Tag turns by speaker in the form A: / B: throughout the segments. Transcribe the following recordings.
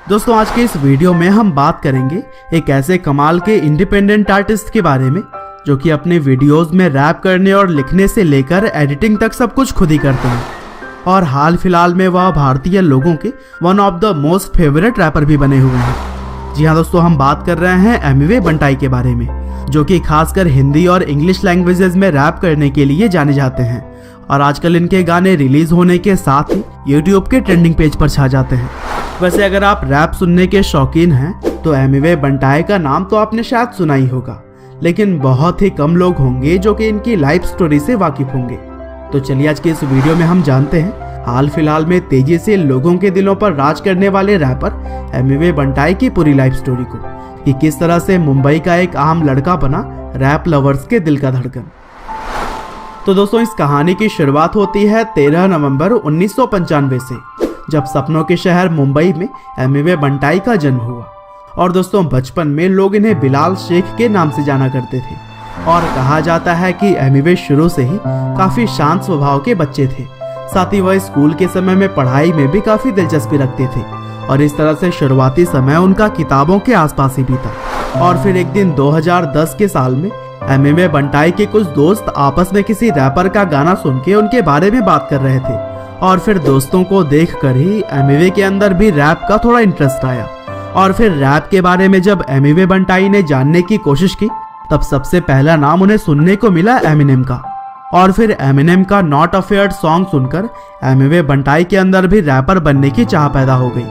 A: दोस्तों आज के इस वीडियो में हम बात करेंगे एक ऐसे कमाल के इंडिपेंडेंट आर्टिस्ट के बारे में जो कि अपने वीडियोस में रैप करने और लिखने से लेकर एडिटिंग तक सब कुछ खुद ही करते हैं और हाल फिलहाल में वह भारतीय लोगों के one of the most favourite rapper भी बने हुए हैं। जी हाँ दोस्तों, हम बात कर रहे हैं एमिवे बंटाई के बारे में, जो कि खासकर हिंदी और इंग्लिश लैंग्वेजेस में रैप करने के लिए जाने जाते हैं और आजकल इनके गाने रिलीज होने के साथ ही यूट्यूब के ट्रेंडिंग पेज पर छा जाते हैं। वैसे अगर आप रैप सुनने के शौकीन हैं तो एमिवे बंटाई का नाम तो आपने शायद सुना ही होगा, लेकिन बहुत ही कम लोग होंगे जो कि इनकी लाइफ स्टोरी से वाकिफ होंगे। तो चलिए आज के इस वीडियो में हम जानते हैं हाल फिलहाल में तेजी से लोगों के दिलों पर राज करने वाले रैपर एमिवे बंटाई की पूरी लाइफ स्टोरी को, कि किस तरह से मुंबई का एक आम लड़का बना रैप लवर्स के दिल का धड़कन। तो दोस्तों इस कहानी की शुरुआत होती है 13 नवंबर 1995 से, जब सपनों के शहर मुंबई में एमिवे बंटाई का जन्म हुआ। और दोस्तों बचपन में लोग इन्हें बिलाल शेख के नाम से जाना करते थे और कहा जाता है कि एमिवे शुरू से ही काफी शांत स्वभाव के बच्चे थे। साथ ही वह स्कूल के समय में पढ़ाई में भी काफी दिलचस्पी रखते थे और इस तरह से शुरुआती समय उनका किताबों के आसपास ही बीता। और फिर एक दिन 2010 के साल में एमिवे बंटाई के कुछ दोस्त आपस में किसी रैपर का गाना सुन के उनके बारे में बात कर रहे थे और फिर दोस्तों को देखकर ही एमिवे के अंदर भी रैप का थोड़ा इंटरेस्ट आया। और फिर रैप के बारे में जब एमिवे बंटाई ने जानने की कोशिश की तब सबसे पहला नाम उन्हें सुनने को मिला एमिनेम का। और फिर एमिनेम का नॉट अफेयर्ड सॉन्ग सुनकर एमिवे बंटाई के अंदर भी रैपर बनने की चाह पैदा हो गई।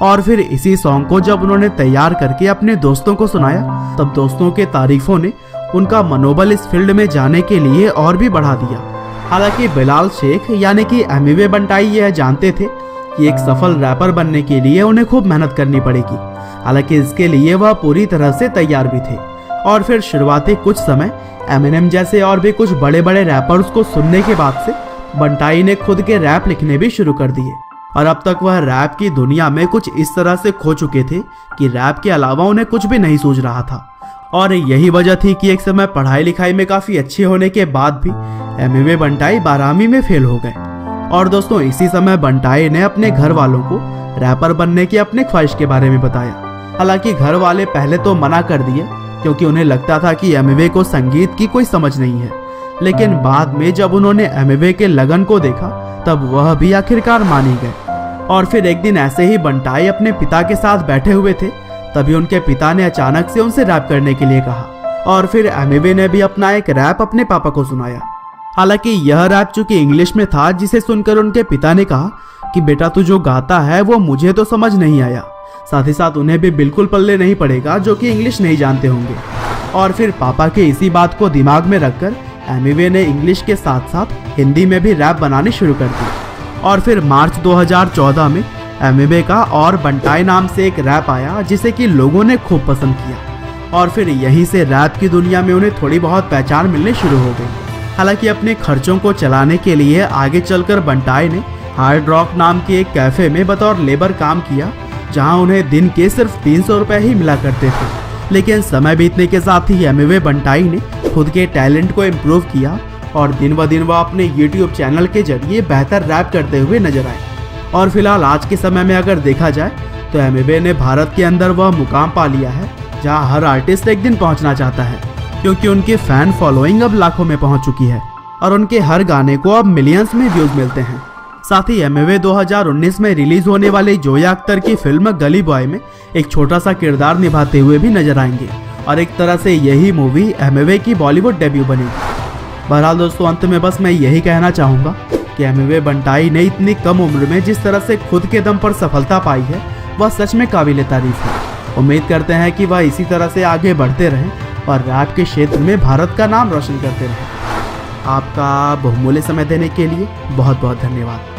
A: और फिर इसी सॉन्ग को जब उन्होंने तैयार करके अपने दोस्तों को सुनाया तब दोस्तों के तारीफों ने उनका मनोबल इस फील्ड में जाने के लिए और भी बढ़ा दिया। हालांकि बिलाल शेख यानी कि एमिवे बंटाई यह जानते थे कि एक सफल रैपर बनने के लिए उन्हें खूब मेहनत करनी पड़ेगी, हालांकि इसके लिए वह पूरी तरह से तैयार भी थे। और फिर शुरुआती कुछ समय एमिनेम जैसे और भी कुछ बड़े बड़े रैपर्स को सुनने के बाद से बंटाई ने खुद के रैप लिखने भी शुरू कर दिए और अब तक वह रैप की दुनिया में कुछ इस तरह से खो चुके थे कि रैप के अलावा उन्हें कुछ भी नहीं सूझ रहा था। और यही वजह थी कि एक समय पढ़ाई लिखाई में काफी अच्छे होने के बाद भी एमिवे बंटाई 12वीं में फेल हो गए। और दोस्तों इसी समय बंटाई ने अपने घर वालों को रैपर बनने की अपने ख्वाहिश के बारे में बताया। हालांकि घर वाले पहले तो मना कर दिए क्योंकि उन्हें लगता था कि एमिवे को संगीत की कोई समझ नहीं है, लेकिन बाद में जब उन्होंने एमिवे के लगन को देखा तब वह भी आखिरकार मान ही गए। और फिर एक दिन ऐसे ही बंटाई अपने पिता के साथ बैठे हुए थे, तभी उनके पिता ने अचानक से उनसे रैप करने के लिए कहा और फिर एमिवे ने भी अपना एक रैप अपने पापा को सुनाया। हालांकि यह रैप चूंकि इंग्लिश में था, जिसे सुनकर उनके पिता ने कहा कि बेटा तू जो गाता है वो मुझे तो समझ नहीं आया, साथ ही साथ उन्हें भी बिल्कुल पल्ले नहीं पड़ेगा जो कि इंग्लिश नहीं जानते होंगे। और फिर पापा के इसी बात को दिमाग में रखकर एमिवे ने इंग्लिश के साथ साथ हिंदी में भी रैप बनाने शुरू कर दी। और फिर मार्च 2014 में एमिवे का और बंटाई नाम से एक रैप आया जिसे कि लोगों ने खूब पसंद किया और फिर यहीं से रैप की दुनिया में उन्हें थोड़ी बहुत पहचान मिलने शुरू हो गई। हालांकि अपने खर्चों को चलाने के लिए आगे चलकर बंटाई ने हार्ड रॉक नाम के एक कैफे में बतौर लेबर काम किया, जहां उन्हें दिन के सिर्फ 300 रुपए ही मिला करते थे। लेकिन समय बीतने के साथ ही एमिवे बंटाई ने खुद के टैलेंट को इम्प्रूव किया और दिन ब दिन वह अपने यूट्यूब चैनल के जरिए बेहतर रैप करते हुए नजर आए। और फिलहाल आज के समय में अगर देखा जाए तो एमिवे ने भारत के अंदर वह मुकाम पा लिया है जहां हर आर्टिस्ट एक दिन पहुंचना चाहता है, क्योंकि उनकी फैन फॉलोइंग अब लाखों में पहुंच चुकी है और उनके हर गाने को अब मिलियंस में व्यूज मिलते हैं। साथ ही एमिवे 2019 में रिलीज होने वाली जोया अख्तर की फिल्म गली बॉय में एक छोटा सा किरदार निभाते हुए भी नजर आएंगे और एक तरह से यही मूवी एमिवे की बॉलीवुड डेब्यू बनेगी। बहरहाल दोस्तों अंत में बस मैं यही कहना चाहूँगा कि एमिवे बंटाई ने इतनी कम उम्र में जिस तरह से खुद के दम पर सफलता पाई है वह सच में काबिले तारीफ है। उम्मीद करते हैं कि वह इसी तरह से आगे बढ़ते रहें और रैप के क्षेत्र में भारत का नाम रोशन करते रहें। आपका बहुमूल्य समय देने के लिए बहुत बहुत धन्यवाद।